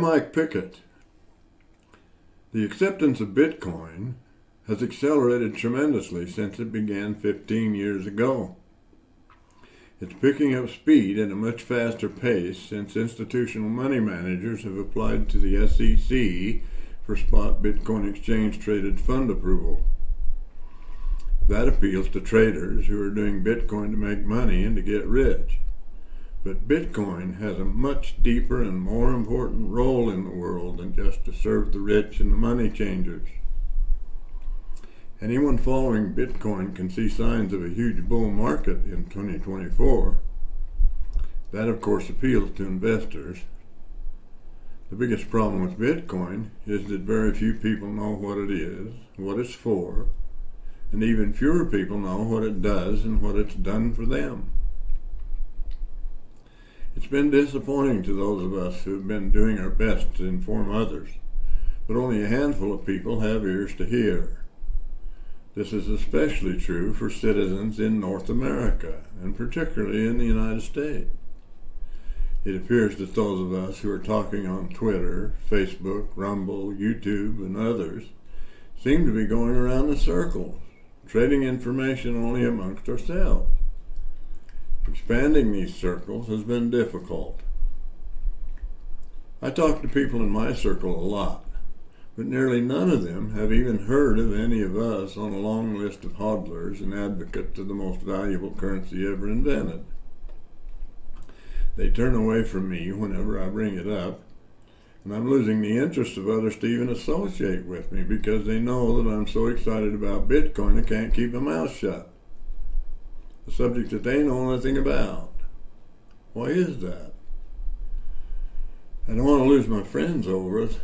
Mike Pickett. The acceptance of Bitcoin has accelerated tremendously since it began 15 years ago. It's picking up speed at a much faster pace since institutional money managers have applied to the SEC for spot Bitcoin exchange traded fund approval. That appeals to traders who are doing Bitcoin to make money and to get rich. But Bitcoin has a much deeper and more important role in the world than just to serve the rich and the money changers. Anyone following Bitcoin can see signs of a huge bull market in 2024. That, of course, appeals to investors. The biggest problem with Bitcoin is that very few people know what it is, what it's for, and even fewer people know what it does and what it's done for them. It's been disappointing to those of us who have been doing our best to inform others, but only a handful of people have ears to hear. This is especially true for citizens in North America, and particularly in the United States. It appears that those of us who are talking on Twitter, Facebook, Rumble, YouTube, and others seem to be going around in circles, trading information only amongst ourselves. Expanding these circles has been difficult. I talk to people in my circle a lot, but nearly none of them have even heard of any of us on a long list of hodlers and advocates of the most valuable currency ever invented. They turn away from me whenever I bring it up, and I'm losing the interest of others to even associate with me because they know that I'm so excited about Bitcoin I can't keep my mouth shut. A subject that they know nothing about. Why is that? I don't want to lose my friends over it.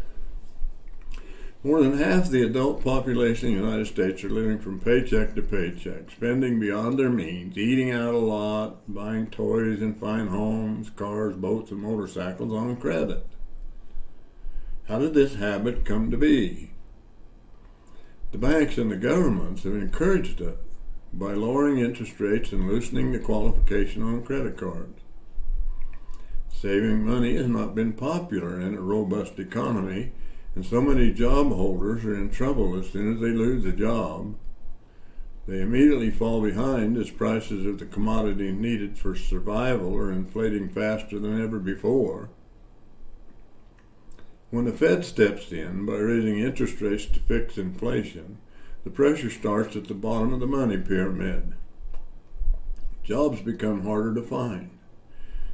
More than half the adult population in the United States are living from paycheck to paycheck, spending beyond their means, eating out a lot, buying toys and fine homes, cars, boats, and motorcycles on credit. How did this habit come to be? The banks and the governments have encouraged it by lowering interest rates and loosening the qualification on credit cards. Saving money has not been popular in a robust economy, and so many job holders are in trouble as soon as they lose a job. They immediately fall behind as prices of the commodities needed for survival are inflating faster than ever before. When the Fed steps in by raising interest rates to fix inflation, the pressure starts at the bottom of the money pyramid. Jobs become harder to find.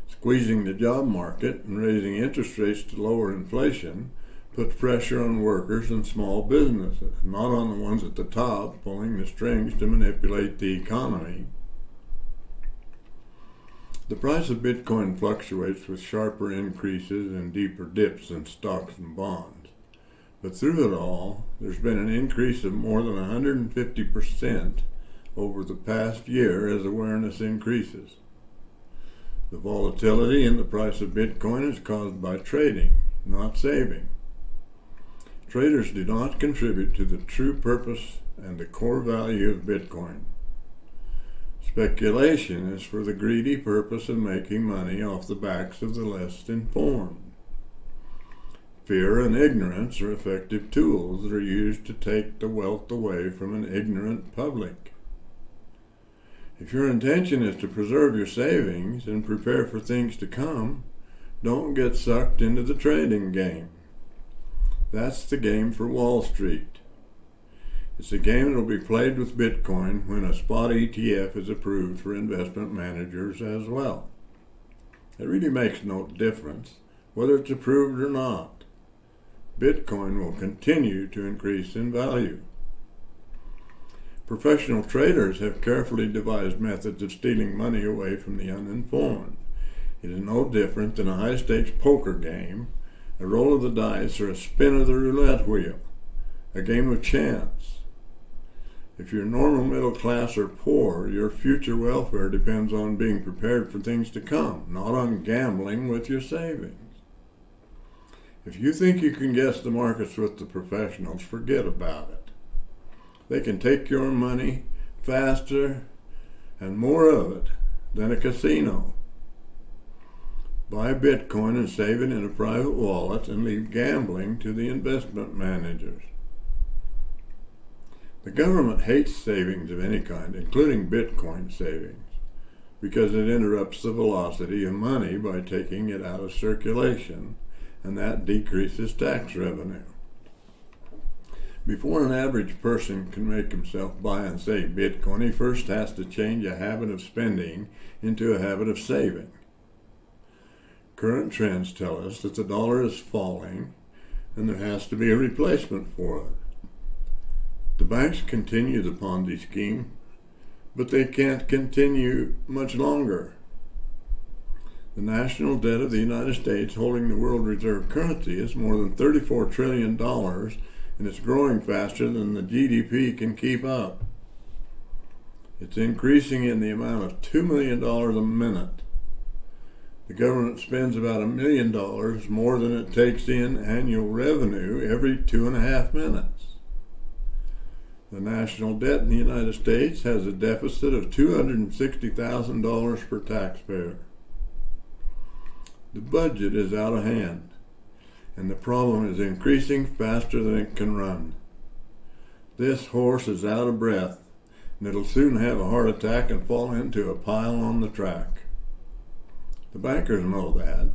Squeezing the job market and raising interest rates to lower inflation puts pressure on workers and small businesses, not on the ones at the top pulling the strings to manipulate the economy. The price of Bitcoin fluctuates with sharper increases and deeper dips in stocks and bonds. But through it all, there's been an increase of more than 150% over the past year as awareness increases. The volatility in the price of Bitcoin is caused by trading, not saving. Traders do not contribute to the true purpose and the core value of Bitcoin. Speculation is for the greedy purpose of making money off the backs of the less informed. Fear and ignorance are effective tools that are used to take the wealth away from an ignorant public. If your intention is to preserve your savings and prepare for things to come, don't get sucked into the trading game. That's the game for Wall Street. It's a game that will be played with Bitcoin when a spot ETF is approved for investment managers as well. It really makes no difference whether it's approved or not. Bitcoin will continue to increase in value. Professional traders have carefully devised methods of stealing money away from the uninformed. It is no different than a high-stakes poker game, a roll of the dice, or a spin of the roulette wheel, a game of chance. If you're normal, middle class, or poor, your future welfare depends on being prepared for things to come, not on gambling with your savings. If you think you can guess the markets with the professionals, forget about it. They can take your money faster and more of it than a casino. buy Bitcoin and save it in a private wallet, and leave gambling to the investment managers. The government hates savings of any kind, including Bitcoin savings, because it interrupts the velocity of money by taking it out of circulation, and that decreases tax revenue. Before an average person can make himself buy and save Bitcoin, he first has to change a habit of spending into a habit of saving. Current trends tell us that the dollar is falling and there has to be a replacement for it. The banks continue the Ponzi scheme, but they can't continue much longer. The national debt of the United States, holding the world reserve currency, is more than $34 trillion, and it's growing faster than the GDP can keep up. It's increasing in the amount of $2 million a minute. The government spends about $1 million more than it takes in annual revenue every 2.5 minutes. The national debt in the United States has a deficit of $260,000 per taxpayer. The budget is out of hand, and the problem is increasing faster than it can run. This horse is out of breath, and it'll soon have a heart attack and fall into a pile on the track. The bankers know that.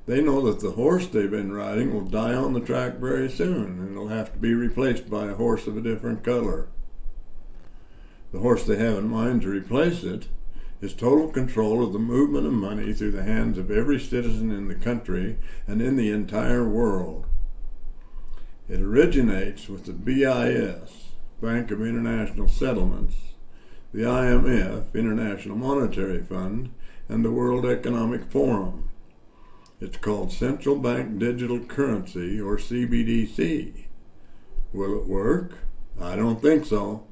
They know that the horse they've been riding will die on the track very soon, and it'll have to be replaced by a horse of a different color. The horse they have in mind to replace it is total control of the movement of money through the hands of every citizen in the country and in the entire world. It originates with the BIS, Bank of International Settlements, the IMF, International Monetary Fund, and the World Economic Forum. It's called Central Bank Digital Currency, or CBDC. Will it work? I don't think so.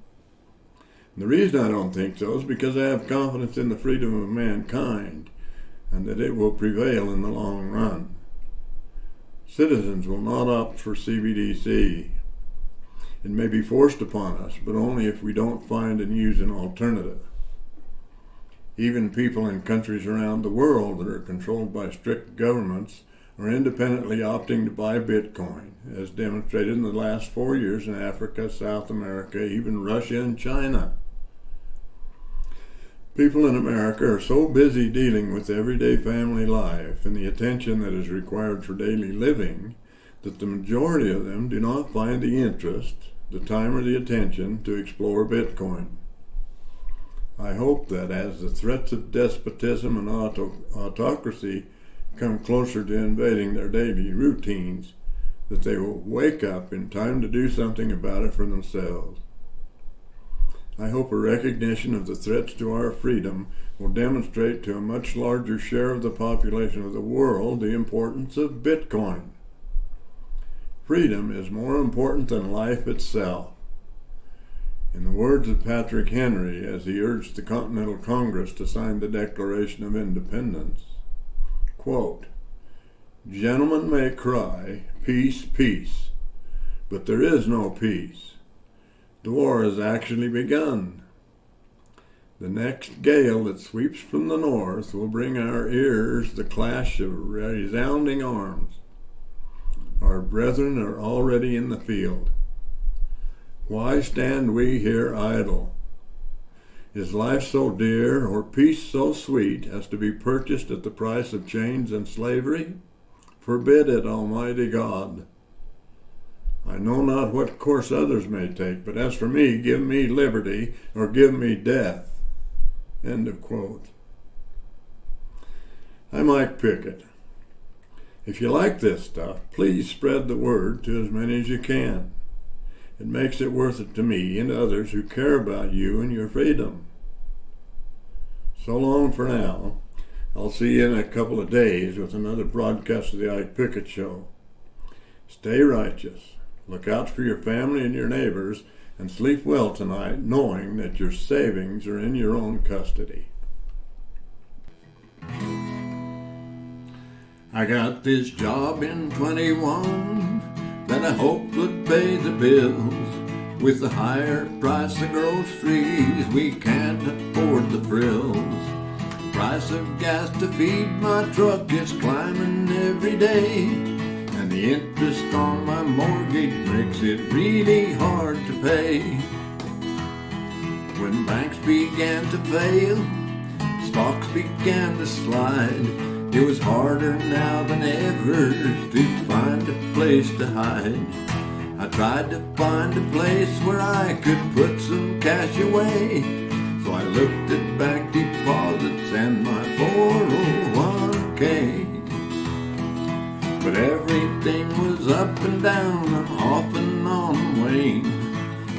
And the reason I don't think so is because I have confidence in the freedom of mankind and that it will prevail in the long run. Citizens will not opt for CBDC. It may be forced upon us, but only if we don't find and use an alternative. Even people in countries around the world that are controlled by strict governments are independently opting to buy Bitcoin, as demonstrated in the last 4 years in Africa, South America, even Russia and China. People in America are so busy dealing with everyday family life and the attention that is required for daily living that the majority of them do not find the interest, the time, or the attention to explore Bitcoin. I hope that as the threats of despotism and autocracy come closer to invading their daily routines, that they will wake up in time to do something about it for themselves. I hope a recognition of the threats to our freedom will demonstrate to a much larger share of the population of the world the importance of Bitcoin. Freedom is more important than life itself. In the words of Patrick Henry, as he urged the Continental Congress to sign the Declaration of Independence, quote, "Gentlemen may cry, peace, peace, but there is no peace. The war has actually begun. The next gale that sweeps from the north will bring our ears the clash of resounding arms. Our brethren are already in the field. Why stand we here idle? Is life so dear, or peace so sweet, as to be purchased at the price of chains and slavery? Forbid it, Almighty God. I know not what course others may take, but as for me, give me liberty, or give me death." End of quote. I'm Mike Pickett. If you like this stuff, please spread the word to as many as you can. It makes it worth it to me and others who care about you and your freedom. So long for now. I'll see you in a couple of days with another broadcast of the Ike Pickett Show. Stay righteous. Look out for your family and your neighbors, and sleep well tonight knowing that your savings are in your own custody. I got this job in 21 that I hope would pay the bills. With the higher price of groceries, we can't afford the frills. price of gas to feed my truck is climbing every day, and the interest on my mortgage makes it really hard to pay. When banks began to fail, stocks began to slide, it was harder now than ever to find a place to hide. I tried to find a place where I could put some cash away, so I looked at bank deposits and my 401k. But everything was up and down and off and on the wane.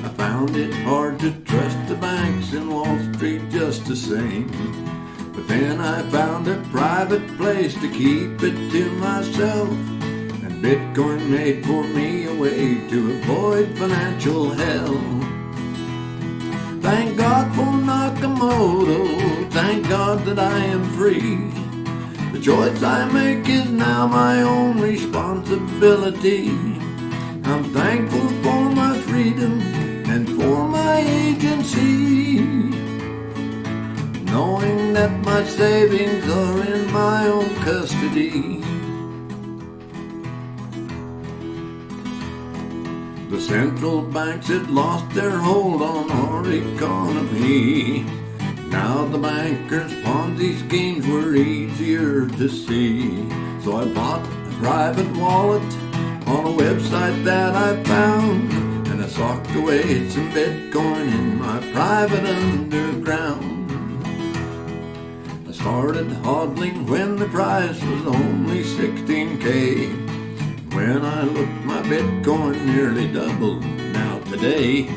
I found it hard to trust the banks in Wall Street just the same. But then I found a private place to keep it to myself, and Bitcoin made for me a way to avoid financial hell. Thank God for Nakamoto, thank God that I am free. The choice I make is now my own responsibility. I'm thankful for my freedom and for my agency, knowing that my savings are in my own custody. The central banks had lost their hold on our economy. Now the bankers' Ponzi schemes were easier to see. So I bought a private wallet on a website that I found, and I socked away some Bitcoin in my private underground. I started hodling when the price was only 16K. When I looked, my Bitcoin nearly doubled. Now today,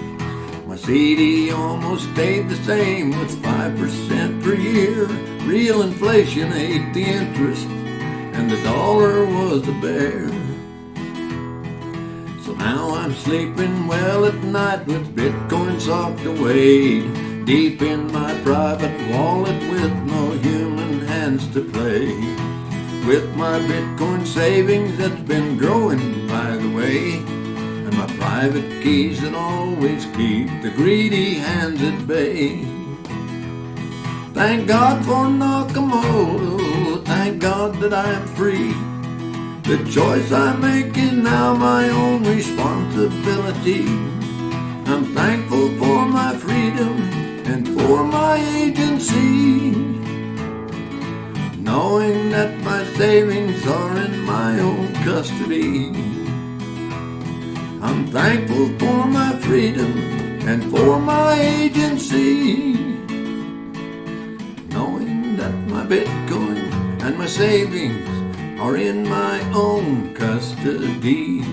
my CD almost stayed the same with 5% per year. Real inflation ate the interest, and the dollar was a bear. So now I'm sleeping well at night with Bitcoin socked away deep in my private wallet with no human hands to play. With my Bitcoin savings that's been growing, by the way, and my private keys that always keep the greedy hands at bay. Thank God for Nakamoto, thank God that I am free. The choice I make is now my own responsibility. I'm thankful for my freedom and for my agency, knowing that my savings are in my own custody. I'm thankful for my freedom and for my agency, knowing that my Bitcoin and my savings are in my own custody.